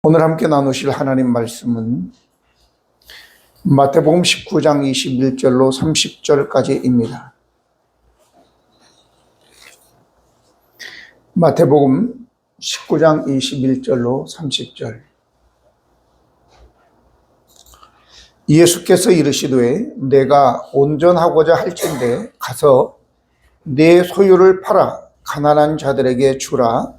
오늘 함께 나누실 하나님 말씀은 마태복음 19장 21절로 30절까지입니다. 마태복음 19장 21절로 30절. 예수께서 이르시되 내가 온전하고자 할진대 가서 내 소유를 팔아 가난한 자들에게 주라.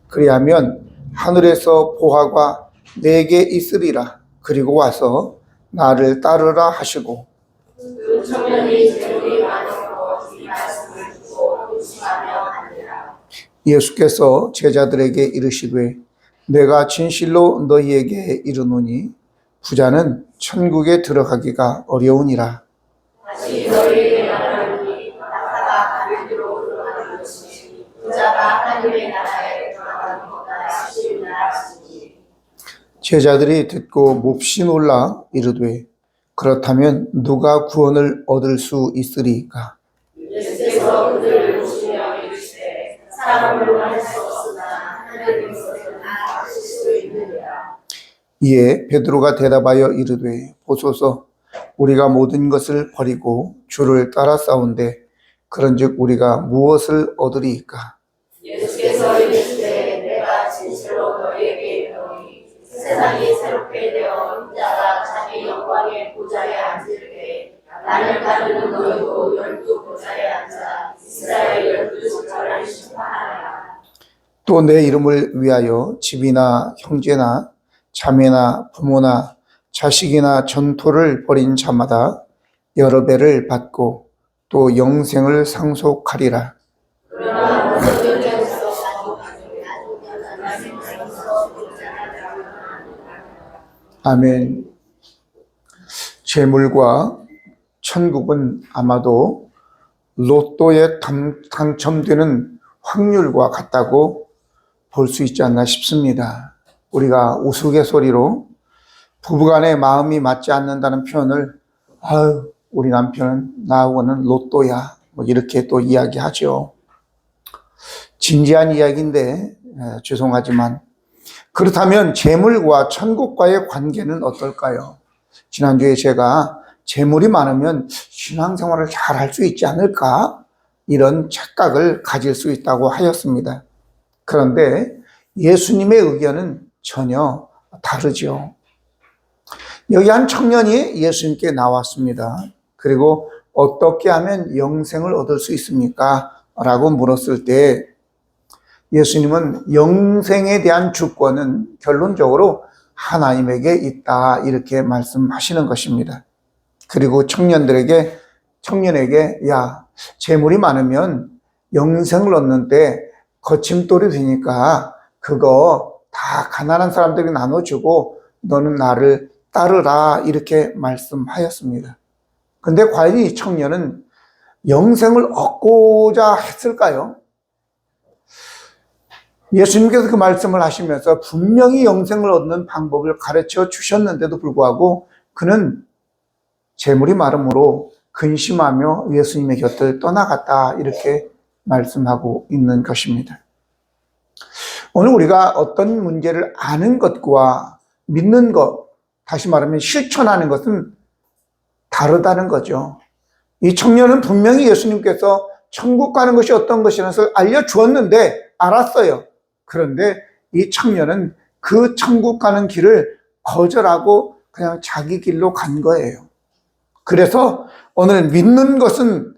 그리하면 하늘에서 보화가 내게 있으리라. 그리고 와서 나를 따르라 하시고 그 청년이 재물이 많으므로 이 말씀을 듣고 근심하며 하니라. 예수께서 제자들에게 이르시되 내가 진실로 너희에게 이르노니 부자는 천국에 들어가기가 어려우니라. 다시 너희에게 말하노니 낙타가 가늘기로 들어가는 것이 부자가 하늘의 나라에 들어가는 것보다 쉽으리라 하시니. 제자들이 듣고 몹시 놀라 이르되 그렇다면 누가 구원을 얻을 수 있으리까? 예수께서 그들을 보시며 이르시되 사람으로 할 수 없으나 하나님께서는 다 하실 수 있느니라. 이에 베드로가 대답하여 이르되 보소서 우리가 모든 것을 버리고 주를 따라 싸운데 그런즉 우리가 무엇을 얻으리이까? 예수께서 이르시되 내가 진실로 너희에게 이르노니 세상이 새롭게 되어 자가 자기 영광의 보좌에 앉을 때 나를 따르는 너희도 12 보좌에 앉아 이스라엘 12지파를 심판하리라. 또 내 이름을 위하여 집이나 형제나 자매나 부모나 자식이나 전토를 벌인 자마다 여러 배를 받고 또 영생을 상속하리라. 그러나 모든 데서 아멘. 재물과 천국은 아마도 로또에 당첨되는 확률과 같다고 볼 수 있지 않나 싶습니다. 우리가 우스갯소리로 부부간의 마음이 맞지 않는다는 표현을 아유 우리 남편은 나하고는 로또야 뭐 이렇게 또 이야기하죠. 진지한 이야기인데 죄송하지만 그렇다면 재물과 천국과의 관계는 어떨까요? 지난주에 제가 재물이 많으면 신앙생활을 잘 할 수 있지 않을까? 이런 착각을 가질 수 있다고 하였습니다. 그런데 예수님의 의견은 전혀 다르죠. 여기 한 청년이 예수님께 나왔습니다. 그리고 어떻게 하면 영생을 얻을 수 있습니까? 라고 물었을 때 예수님은 영생에 대한 주권은 결론적으로 하나님에게 있다 이렇게 말씀하시는 것입니다. 그리고 청년에게 야 재물이 많으면 영생을 얻는데 거침돌이 되니까 그거 다 가난한 사람들에게 나눠주고 너는 나를 따르라 이렇게 말씀하였습니다. 근데 과연 이 청년은 영생을 얻고자 했을까요? 예수님께서 그 말씀을 하시면서 분명히 영생을 얻는 방법을 가르쳐 주셨는데도 불구하고 그는 재물이 많음으로 근심하며 예수님의 곁을 떠나갔다 이렇게 말씀하고 있는 것입니다. 오늘 우리가 어떤 문제를 아는 것과 믿는 것, 다시 말하면 실천하는 것은 다르다는 거죠. 이 청년은 분명히 예수님께서 천국 가는 것이 어떤 것이라는 것을 알려주었는데 알았어요. 그런데 이 청년은 그 천국 가는 길을 거절하고 그냥 자기 길로 간 거예요. 그래서 오늘 믿는 것은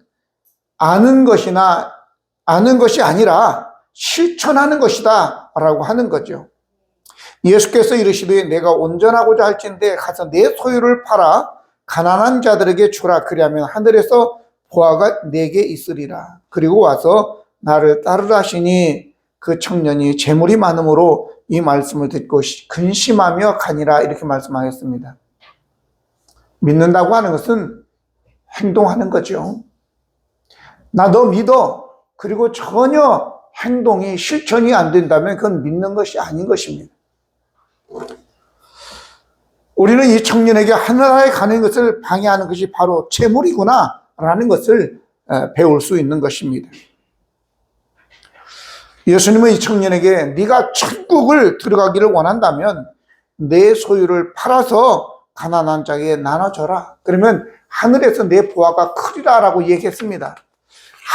아는 것이 아니라 실천하는 것이다 라고 하는 거죠. 예수께서 이르시되 내가 온전하고자 할진대 가서 내 소유를 팔아 가난한 자들에게 주라. 그리하면 하늘에서 보화가 내게 있으리라. 그리고 와서 나를 따르라 하시니 그 청년이 재물이 많음으로 이 말씀을 듣고 근심하며 가니라 이렇게 말씀하였습니다. 믿는다고 하는 것은 행동하는 거죠. 나 너 믿어. 그리고 전혀 행동이 실천이 안 된다면 그건 믿는 것이 아닌 것입니다. 우리는 이 청년에게 하늘나라에 가는 것을 방해하는 것이 바로 재물이구나 라는 것을 배울 수 있는 것입니다. 예수님은 이 청년에게 네가 천국을 들어가기를 원한다면 내 소유를 팔아서 가난한 자에게 나눠줘라. 그러면 하늘에서 내 보화가 크리라 라고 얘기했습니다.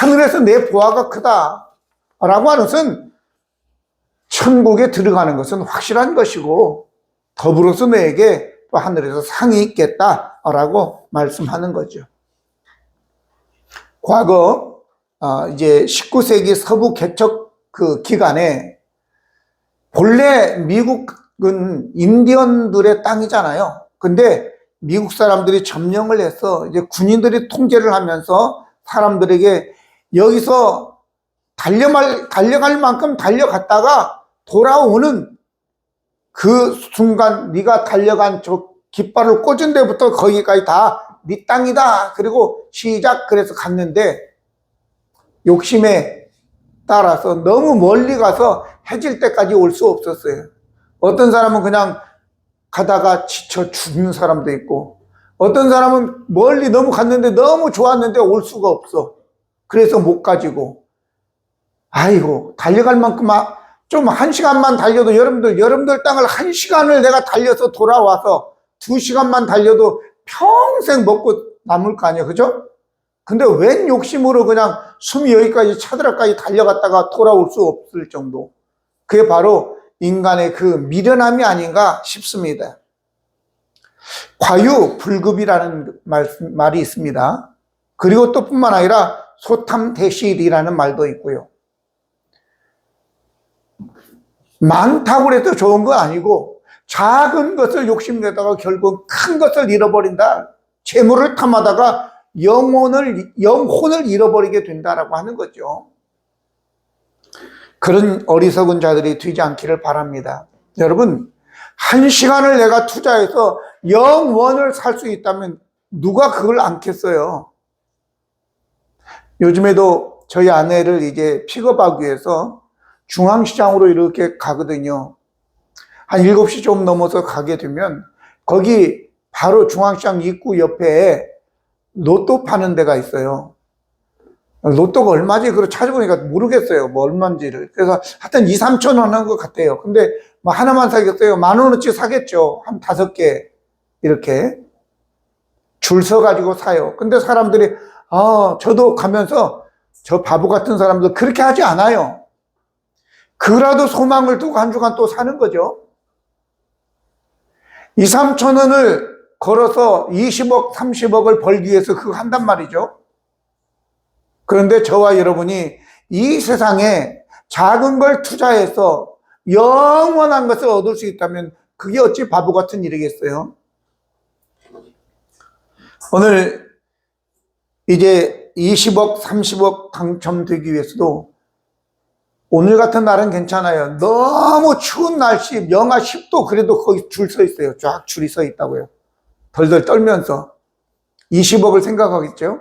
하늘에서 내 보화가 크다 라고 하는 것은 천국에 들어가는 것은 확실한 것이고 더불어서 너에게 또 하늘에서 상이 있겠다라고 말씀하는 거죠. 과거 이제 19세기 서부 개척 그 기간에 본래 미국은 인디언들의 땅이잖아요. 근데 미국 사람들이 점령을 해서 이제 군인들이 통제를 하면서 사람들에게 여기서 달려갈 만큼 달려갔다가 돌아오는 그 순간 네가 달려간 저 깃발을 꽂은 데부터 거기까지 다 네 땅이다. 그리고 시작. 그래서 갔는데 욕심에 따라서 너무 멀리 가서 해질 때까지 올 수 없었어요. 어떤 사람은 그냥 가다가 지쳐 죽는 사람도 있고 어떤 사람은 멀리 너무 갔는데 너무 좋았는데 올 수가 없어. 그래서 못 가지고 아이고 달려갈 만큼 좀 1시간만 달려도 여러분들 땅을 1시간을 내가 달려서 돌아와서 2시간만 달려도 평생 먹고 남을 거 아니에요. 그죠? 근데 웬 욕심으로 그냥 숨이 여기까지 차들어까지 달려갔다가 돌아올 수 없을 정도. 그게 바로 인간의 그 미련함이 아닌가 싶습니다. 과유불급이라는 말이 있습니다. 그리고 또 뿐만 아니라 소탐대실이라는 말도 있고요. 많다고 해도 좋은 건 아니고 작은 것을 욕심내다가 결국 큰 것을 잃어버린다. 재물을 탐하다가 영혼을 잃어버리게 된다라고 하는 거죠. 그런 어리석은 자들이 되지 않기를 바랍니다. 여러분, 1시간을 내가 투자해서 영원을 살 수 있다면 누가 그걸 안겠어요? 요즘에도 저희 아내를 이제 픽업하기 위해서 중앙시장으로 이렇게 가거든요. 한 7시 좀 넘어서 가게 되면 거기 바로 중앙시장 입구 옆에 로또 파는 데가 있어요. 로또가 얼마지? 그걸 찾아보니까 모르겠어요. 뭐 얼마인지를. 그래서 하여튼 2, 3천 원 한 것 같아요. 근데 뭐 하나만 사겠어요? 10,000원어치 사겠죠. 한 5개 이렇게 줄 서가지고 사요. 근데 사람들이 저도 가면서 저 바보 같은 사람들 그렇게 하지 않아요. 그라도 소망을 두고 한 주간 또 사는 거죠. 2, 3천 원을 걸어서 20억, 30억을 벌기 위해서 그거 한단 말이죠. 그런데 저와 여러분이 이 세상에 작은 걸 투자해서 영원한 것을 얻을 수 있다면 그게 어찌 바보 같은 일이겠어요? 오늘 이제 20억, 30억 당첨되기 위해서도 오늘 같은 날은 괜찮아요. 너무 추운 날씨, 영하 10도 그래도 거기 줄 서 있어요. 쫙 줄이 서 있다고요. 덜덜 떨면서 20억을 생각하겠죠?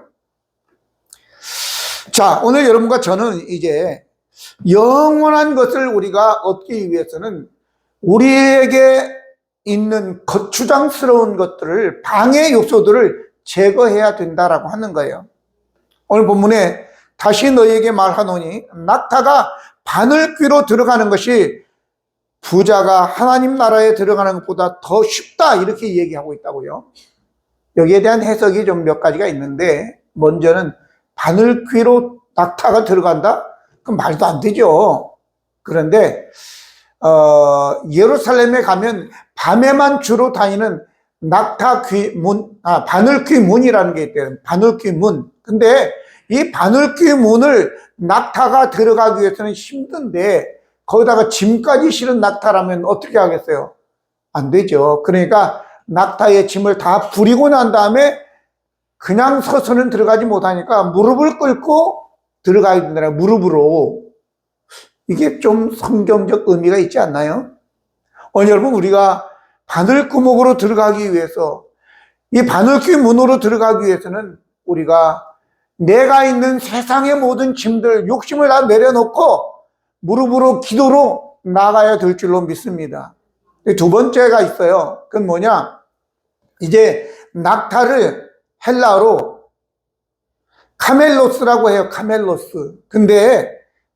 자, 오늘 여러분과 저는 이제 영원한 것을 우리가 얻기 위해서는 우리에게 있는 거추장스러운 것들을, 방해 요소들을 제거해야 된다라고 하는 거예요. 오늘 본문에 다시 너희에게 말하노니 낙타가 바늘귀로 들어가는 것이 부자가 하나님 나라에 들어가는 것보다 더 쉽다 이렇게 얘기하고 있다고요. 여기에 대한 해석이 좀 몇 가지가 있는데 먼저는 바늘귀로 낙타가 들어간다? 그럼 말도 안 되죠. 그런데 예루살렘에 가면 밤에만 주로 다니는 낙타귀 문, 바늘귀 문이라는 게 있대요. 바늘귀 문. 근데 이 바늘귀 문을 낙타가 들어가기 위해서는 힘든데 거기다가 짐까지 실은 낙타라면 어떻게 하겠어요? 안 되죠. 그러니까 낙타의 짐을 다 부리고 난 다음에 그냥 서서는 들어가지 못하니까 무릎을 꿇고 들어가야 된다. 무릎으로. 이게 좀 성경적 의미가 있지 않나요? 여러분, 우리가 바늘구멍으로 들어가기 위해서, 이 바늘귀 문으로 들어가기 위해서는 우리가 내가 있는 세상의 모든 짐들, 욕심을 다 내려놓고 무릎으로 기도로 나가야 될 줄로 믿습니다. 두 번째가 있어요. 그건 뭐냐? 이제 낙타를 헬라어로 카멜로스라고 해요. 카멜로스. 근데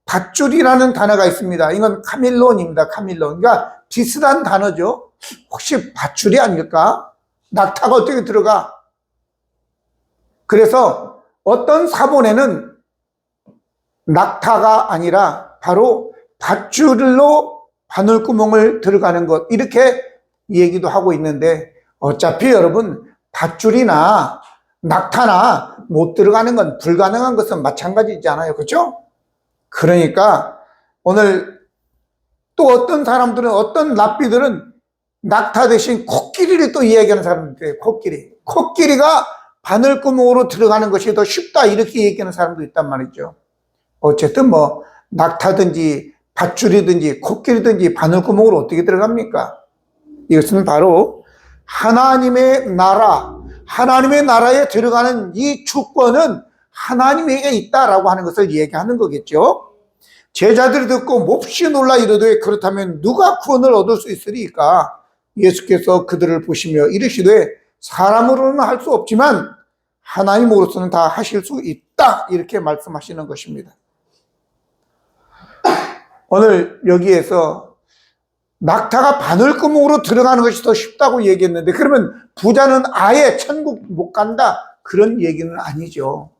밧줄이라는 단어가 있습니다. 이건 카밀론입니다. 카밀론. 그러니까 비슷한 단어죠. 혹시 밧줄이 아닐까? 낙타가 어떻게 들어가? 그래서 어떤 사본에는 낙타가 아니라 바로 밧줄로 바늘구멍을 들어가는 것, 이렇게 얘기도 하고 있는데, 어차피 여러분 밧줄이나 낙타나 못 들어가는 건 불가능한 것은 마찬가지잖아요. 그렇죠? 그러니까 오늘 또 어떤 사람들은, 어떤 랍비들은 낙타 대신 코끼리를 또 이야기하는 사람들이 있어요. 코끼리가 바늘구멍으로 들어가는 것이 더 쉽다, 이렇게 얘기하는 사람도 있단 말이죠. 어쨌든 뭐 낙타든지 밧줄이든지 코끼리든지 바늘구멍으로 어떻게 들어갑니까? 이것은 바로 하나님의 나라, 하나님의 나라에 들어가는 이 주권은 하나님에게 있다라고 하는 것을 얘기하는 거겠죠. 제자들이 듣고 몹시 놀라 이르되 그렇다면 누가 구원을 얻을 수 있으리까? 예수께서 그들을 보시며 이르시되 사람으로는 할 수 없지만 하나님으로서는 다 하실 수 있다, 이렇게 말씀하시는 것입니다. 오늘 여기에서 낙타가 바늘구멍으로 들어가는 것이 더 쉽다고 얘기했는데, 그러면 부자는 아예 천국 못 간다, 그런 얘기는 아니죠.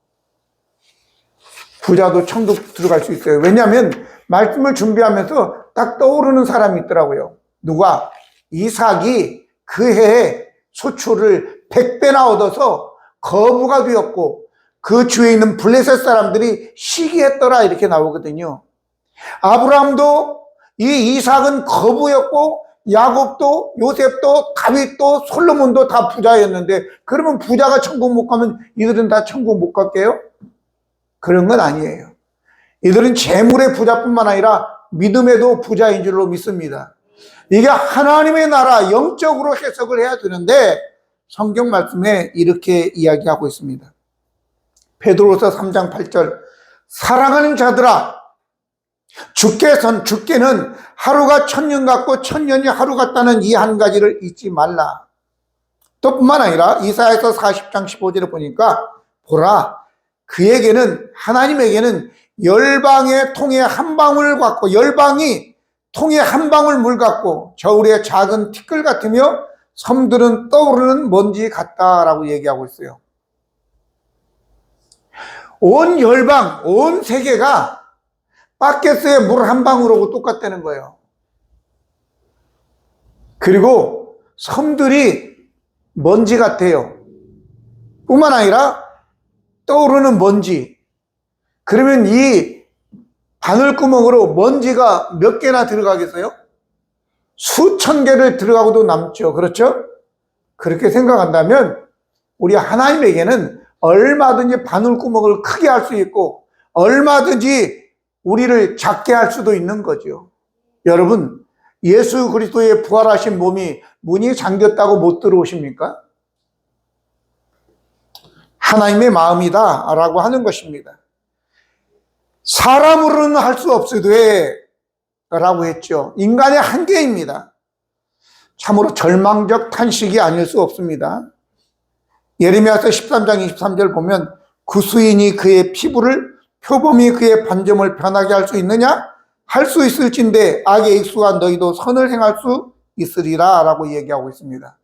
부자도 천국 들어갈 수 있어요. 왜냐하면 말씀을 준비하면서 딱 떠오르는 사람이 있더라고요. 누가? 이삭이 그 해에 소출을 100배나 얻어서 거부가 되었고 그 주위에 있는 블레셋 사람들이 시기했더라, 이렇게 나오거든요. 아브라함도, 이 이삭은 거부였고 야곱도, 요셉도, 다윗도, 솔로몬도 다 부자였는데, 그러면 부자가 천국 못 가면 이들은 다 천국 못 갈게요? 그런 건 아니에요. 이들은 재물의 부자뿐만 아니라 믿음에도 부자인 줄로 믿습니다. 이게 하나님의 나라, 영적으로 해석을 해야 되는데 성경 말씀에 이렇게 이야기하고 있습니다. 베드로서 3장 8절, 사랑하는 자들아, 주께는 하루가 1000년 같고 1000년이 하루 같다는 이 한 가지를 잊지 말라. 또 뿐만 아니라 이사야서 40장 15절에 보니까, 보라, 그에게는, 하나님에게는 열방의 통에 한 방울 같고, 열방이 통에 한 방울 물 같고 저울의 작은 티끌 같으며 섬들은 떠오르는 먼지 같다라고 얘기하고 있어요. 온 열방, 온 세계가 바켓스의 물 한 방울하고 똑같다는 거예요. 그리고 섬들이 먼지 같아요. 뿐만 아니라 떠오르는 먼지. 그러면 이 바늘구멍으로 먼지가 몇 개나 들어가겠어요? 수천 개를 들어가고도 남죠. 그렇죠? 그렇게 생각한다면 우리 하나님에게는 얼마든지 바늘구멍을 크게 할 수 있고 얼마든지 우리를 작게 할 수도 있는 거죠. 여러분, 예수 그리스도의 부활하신 몸이 문이 잠겼다고 못 들어오십니까? 하나님의 마음이다 라고 하는 것입니다. 사람으로는 할 수 없으되 라고 했죠. 인간의 한계입니다. 참으로 절망적 탄식이 아닐 수 없습니다. 예레미야서 13장 23절 보면, 구수인이 그의 피부를, 표범이 그의 반점을 변하게 할 수 있느냐? 할 수 있을진데 악에 익숙한 너희도 선을 행할 수 있으리라 라고 얘기하고 있습니다.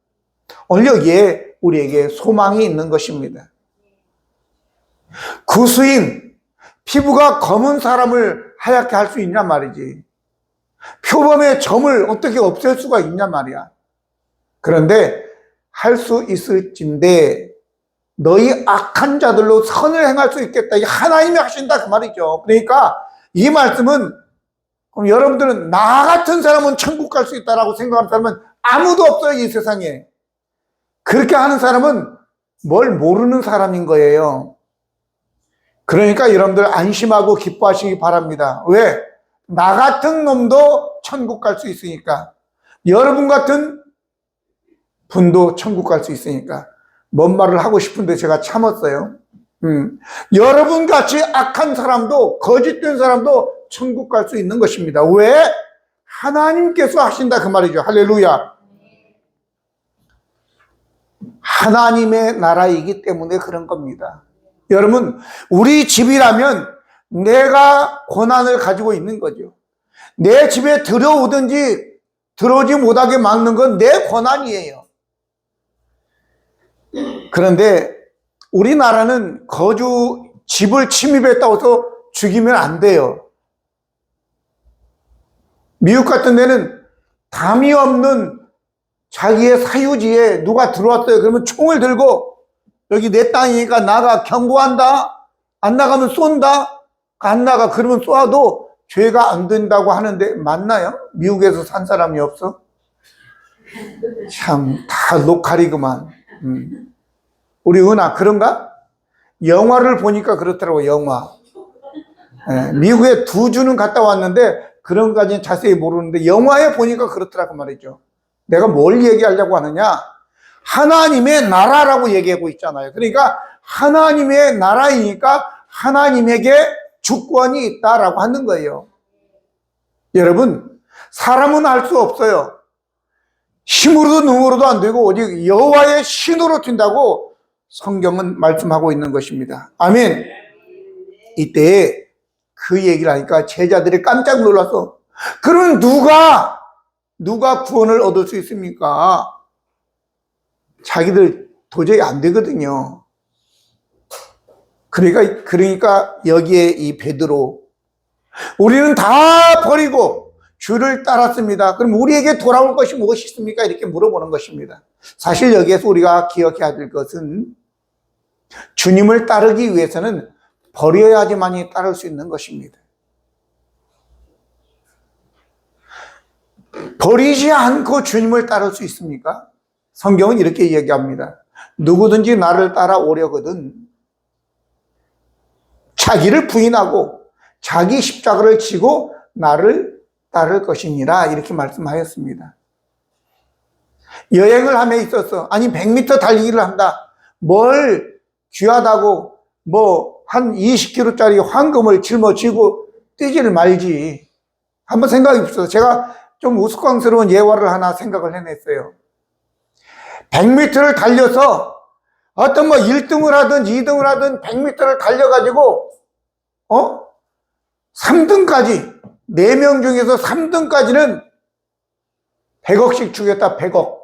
오늘 여기에 우리에게 소망이 있는 것입니다. 구수인, 피부가 검은 사람을 하얗게 할 수 있냐 말이지. 표범의 점을 어떻게 없앨 수가 있냐 말이야. 그런데 할 수 있을진데 너희 악한 자들로 선을 행할 수 있겠다. 이 하나님이 하신다 그 말이죠. 그러니까 이 말씀은, 그럼 여러분들은 나 같은 사람은 천국 갈 수 있다라고 생각하는 사람은 아무도 없어요, 이 세상에. 그렇게 하는 사람은 뭘 모르는 사람인 거예요. 그러니까 여러분들 안심하고 기뻐하시기 바랍니다. 왜? 나 같은 놈도 천국 갈 수 있으니까. 여러분 같은 분도 천국 갈 수 있으니까. 뭔 말을 하고 싶은데 제가 참았어요. 여러분 같이 악한 사람도, 거짓된 사람도 천국 갈 수 있는 것입니다. 왜? 하나님께서 하신다 그 말이죠. 할렐루야. 하나님의 나라이기 때문에 그런 겁니다. 여러분, 우리 집이라면 내가 고난을 가지고 있는 거죠. 내 집에 들어오든지 들어오지 못하게 막는 건 내 권한이에요. 그런데 우리나라는 집을 침입했다고 해서 죽이면 안 돼요. 미국 같은 데는 담이 없는 자기의 사유지에 누가 들어왔어요. 그러면 총을 들고 여기 내 땅이니까 나가, 경고한다. 안 나가면 쏜다. 안 나가 그러면 쏘아도 죄가 안 된다고 하는데 맞나요? 미국에서 산 사람이 없어? 참 다 로컬이구만. 우리 은하 그런가? 영화를 보니까 그렇더라고. 영화. 미국에 2주는 갔다 왔는데 그런 것까지는 자세히 모르는데 영화에 보니까 그렇더라고 말이죠. 내가 뭘 얘기하려고 하느냐? 하나님의 나라라고 얘기하고 있잖아요. 그러니까 하나님의 나라이니까 하나님에게 주권이 있다라고 하는 거예요. 여러분, 사람은 할 수 없어요. 힘으로도 능으로도 안 되고 오직 여호와의 신으로 튄다고 성경은 말씀하고 있는 것입니다. 아멘. 이때 그 얘기를 하니까 제자들이 깜짝 놀라서 그럼 누가 구원을 얻을 수 있습니까? 자기들 도저히 안 되거든요. 그러니까 여기에 이 베드로 우리는 다 버리고 주를 따랐습니다. 그럼 우리에게 돌아올 것이 무엇이 있습니까? 이렇게 물어보는 것입니다. 사실 여기에서 우리가 기억해야 될 것은 주님을 따르기 위해서는 버려야지만이 따를 수 있는 것입니다. 버리지 않고 주님을 따를 수 있습니까? 성경은 이렇게 얘기합니다. 누구든지 나를 따라오려거든 자기를 부인하고 자기 십자가를 지고 나를 따를 것이니라 이렇게 말씀하였습니다. 여행을 함에 있어서 100m 달리기를 한다. 뭘 귀하다고 한 20kg짜리 황금을 짊어지고 뛰지를 말지. 한번 생각해 보세요. 제가 좀 우스꽝스러운 예화를 하나 생각을 해냈어요. 100m를 달려서 어떤 1등을 하든 2등을 하든 100m를 달려가지고 3등까지 4명 중에서 3등까지는 100억씩 주겠다. 100억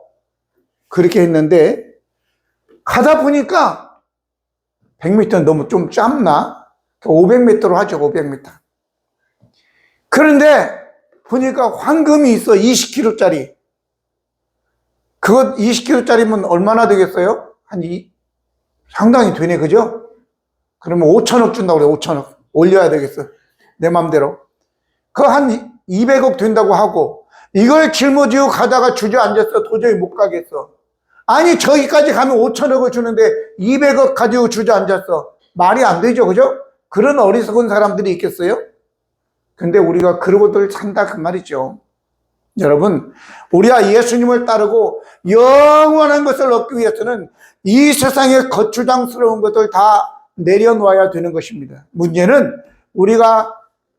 그렇게 했는데 가다 보니까 100m는 너무 좀 짧나? 500m로 하죠. 500m. 그런데 보니까 황금이 있어. 20kg짜리. 그것 20kg짜리면 얼마나 되겠어요? 상당히 되네. 그죠? 그러면 5천억 준다고 그래. 5천억. 올려야 되겠어. 내 맘대로. 그거 한 200억 된다고 하고 이걸 짊어지고 가다가 주저앉았어. 도저히 못 가겠어. 아니 저기까지 가면 5천억을 주는데 200억 가지고 주저앉았어. 말이 안 되죠. 그죠? 그런 어리석은 사람들이 있겠어요? 근데 우리가 그러고들 산다 그 말이죠. 여러분, 우리가 예수님을 따르고 영원한 것을 얻기 위해서는 이 세상의 거추장스러운 것들 다 내려놓아야 되는 것입니다. 문제는 우리가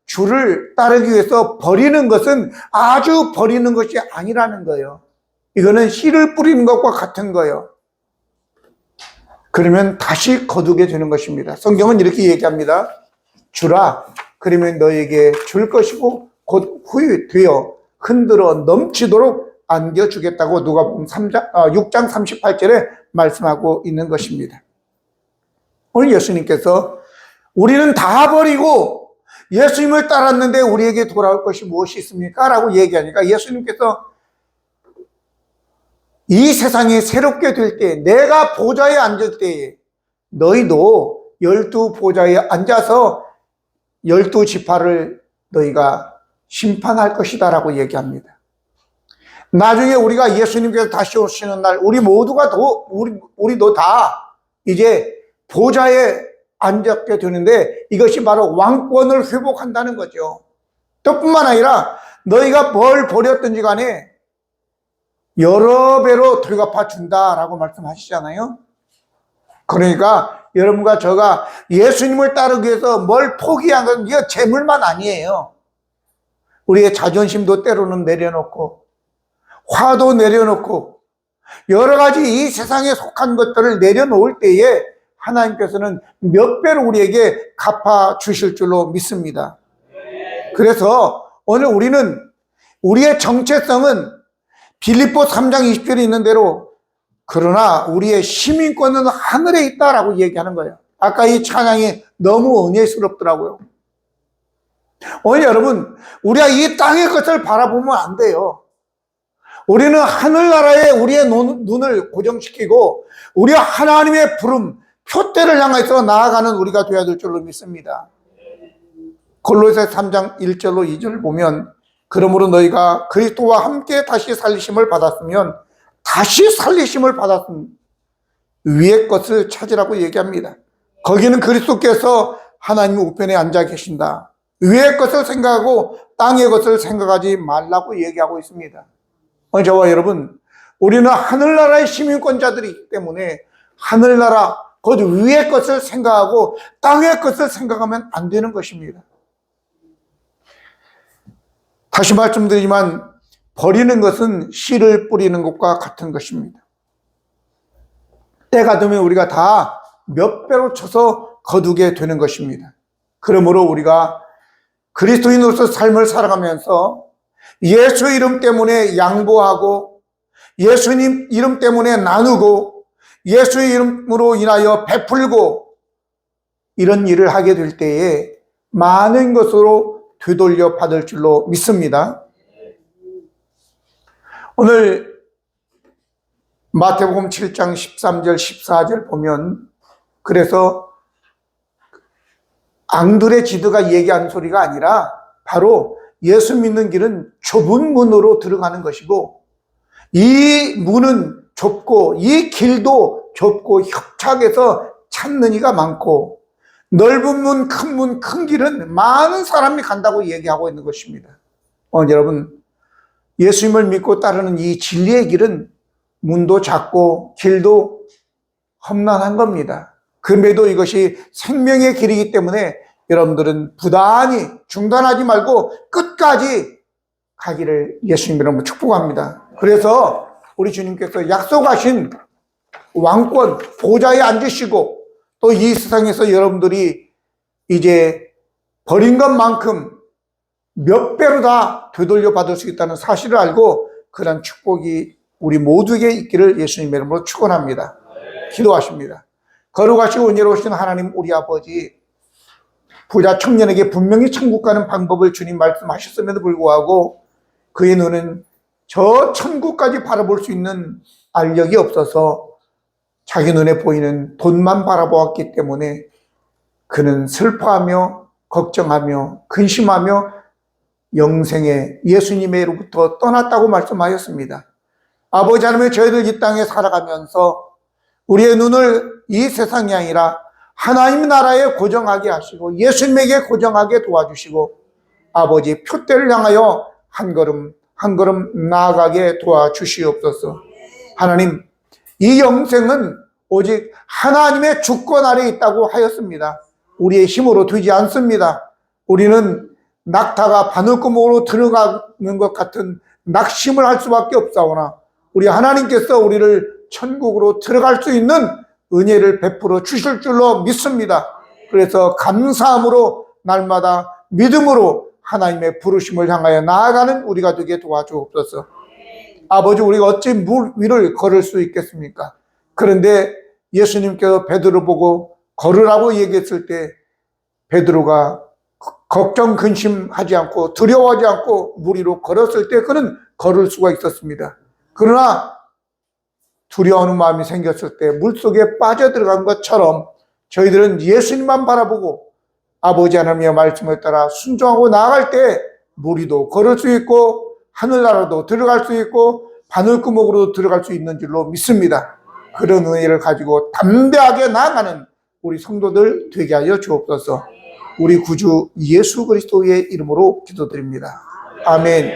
주를 따르기 위해서 버리는 것은 아주 버리는 것이 아니라는 거예요. 이거는 씨를 뿌리는 것과 같은 거예요. 그러면 다시 거두게 되는 것입니다. 성경은 이렇게 얘기합니다. 주라, 그러면 너에게 줄 것이고 곧 후유되어 흔들어 넘치도록 안겨주겠다고 누가복음 6장 38절에 말씀하고 있는 것입니다. 오늘 예수님께서 우리는 다 버리고 예수님을 따랐는데 우리에게 돌아올 것이 무엇이 있습니까? 라고 얘기하니까 예수님께서 이 세상이 새롭게 될 때, 내가 보좌에 앉을 때에 너희도 12보좌에 앉아서 12지파를 너희가 심판할 것이다 라고 얘기합니다. 나중에 우리가 예수님께서 다시 오시는 날 우리 모두가 우리도 다 이제 보좌에 앉게 되는데 이것이 바로 왕권을 회복한다는 거죠. 또 뿐만 아니라 너희가 뭘 버렸든지 간에 여러 배로 되갚아 준다라고 말씀하시잖아요. 그러니까 여러분과 저가 예수님을 따르기 위해서 뭘 포기한 건 이거 재물만 아니에요. 우리의 자존심도 때로는 내려놓고 화도 내려놓고 여러 가지 이 세상에 속한 것들을 내려놓을 때에 하나님께서는 몇 배로 우리에게 갚아 주실 줄로 믿습니다. 그래서 오늘 우리는 우리의 정체성은 빌립보 3장 20절에 있는 대로 그러나 우리의 시민권은 하늘에 있다라고 얘기하는 거예요. 아까 이 찬양이 너무 은혜스럽더라고요. 오늘 여러분, 우리가 이 땅의 것을 바라보면 안 돼요. 우리는 하늘나라에 우리의 눈을 고정시키고 우리가 하나님의 부름, 표대를 향해서 나아가는 우리가 되어야 될 줄로 믿습니다. 골로새 3장 1절로 2절을 보면 그러므로 너희가 그리스도와 함께 다시 살리심을 받았으면 다시 살리심을 받았으면 위의 것을 찾으라고 얘기합니다. 거기는 그리스도께서 하나님 우편에 앉아 계신다. 위의 것을 생각하고 땅의 것을 생각하지 말라고 얘기하고 있습니다. 저와 여러분, 우리는 하늘나라의 시민권자들이기 때문에 하늘나라, 곧 위의 것을 생각하고 땅의 것을 생각하면 안 되는 것입니다. 다시 말씀드리지만 버리는 것은 씨를 뿌리는 것과 같은 것입니다. 때가 되면 우리가 다 몇 배로 쳐서 거두게 되는 것입니다. 그러므로 우리가 그리스도인으로서 삶을 살아가면서 예수 이름 때문에 양보하고 예수님 이름 때문에 나누고 예수의 이름으로 인하여 베풀고 이런 일을 하게 될 때에 많은 것으로 되돌려 받을 줄로 믿습니다. 오늘 마태복음 7장 13절 14절 보면 그래서 앙드레 지드가 얘기하는 소리가 아니라 바로 예수 믿는 길은 좁은 문으로 들어가는 것이고 이 문은 좁고 이 길도 좁고 협착해서 찾는 이가 많고 넓은 문, 큰 길은 많은 사람이 간다고 얘기하고 있는 것입니다. 여러분, 예수님을 믿고 따르는 이 진리의 길은 문도 작고 길도 험난한 겁니다. 그럼에도 이것이 생명의 길이기 때문에 여러분들은 부단히 중단하지 말고 끝까지 가기를 예수님 이름으로 축복합니다. 그래서 우리 주님께서 약속하신 왕권 보좌에 앉으시고 또 이 세상에서 여러분들이 이제 버린 것만큼 몇 배로 다 되돌려 받을 수 있다는 사실을 알고 그런 축복이 우리 모두에게 있기를 예수님 이름으로 축원합니다. 기도하십니다. 거룩하시고 은혜로우신 하나님 우리 아버지, 부자 청년에게 분명히 천국 가는 방법을 주님 말씀하셨음에도 불구하고 그의 눈은 저 천국까지 바라볼 수 있는 알력이 없어서 자기 눈에 보이는 돈만 바라보았기 때문에 그는 슬퍼하며 걱정하며 근심하며 영생에 예수님으로부터 떠났다고 말씀하셨습니다. 아버지 하나님, 저희들 이 땅에 살아가면서 우리의 눈을 이 세상이 아니라 하나님 나라에 고정하게 하시고 예수님에게 고정하게 도와주시고 아버지 표대를 향하여 한 걸음 한 걸음 나아가게 도와주시옵소서. 하나님, 이 영생은 오직 하나님의 주권 아래에 있다고 하였습니다. 우리의 힘으로 되지 않습니다. 우리는 낙타가 바늘구멍으로 들어가는 것 같은 낙심을 할 수밖에 없사오나 우리 하나님께서 우리를 천국으로 들어갈 수 있는 은혜를 베풀어 주실 줄로 믿습니다. 그래서 감사함으로 날마다 믿음으로 하나님의 부르심을 향하여 나아가는 우리가 되게 도와주옵소서. 아버지, 우리가 어찌 물 위를 걸을 수 있겠습니까? 그런데 예수님께서 베드로 보고 걸으라고 얘기했을 때 베드로가 걱정 근심하지 않고 두려워하지 않고 물 위로 걸었을 때 그는 걸을 수가 있었습니다. 그러나 두려워하는 마음이 생겼을 때 물속에 빠져들어간 것처럼 저희들은 예수님만 바라보고 아버지 하나님의 말씀을 따라 순종하고 나아갈 때 물 위도 걸을 수 있고 하늘나라도 들어갈 수 있고 바늘구멍으로 들어갈 수 있는 줄로 믿습니다. 그런 은혜를 가지고 담대하게 나아가는 우리 성도들 되게 하여 주옵소서. 우리 구주 예수 그리스도의 이름으로 기도드립니다. 아멘.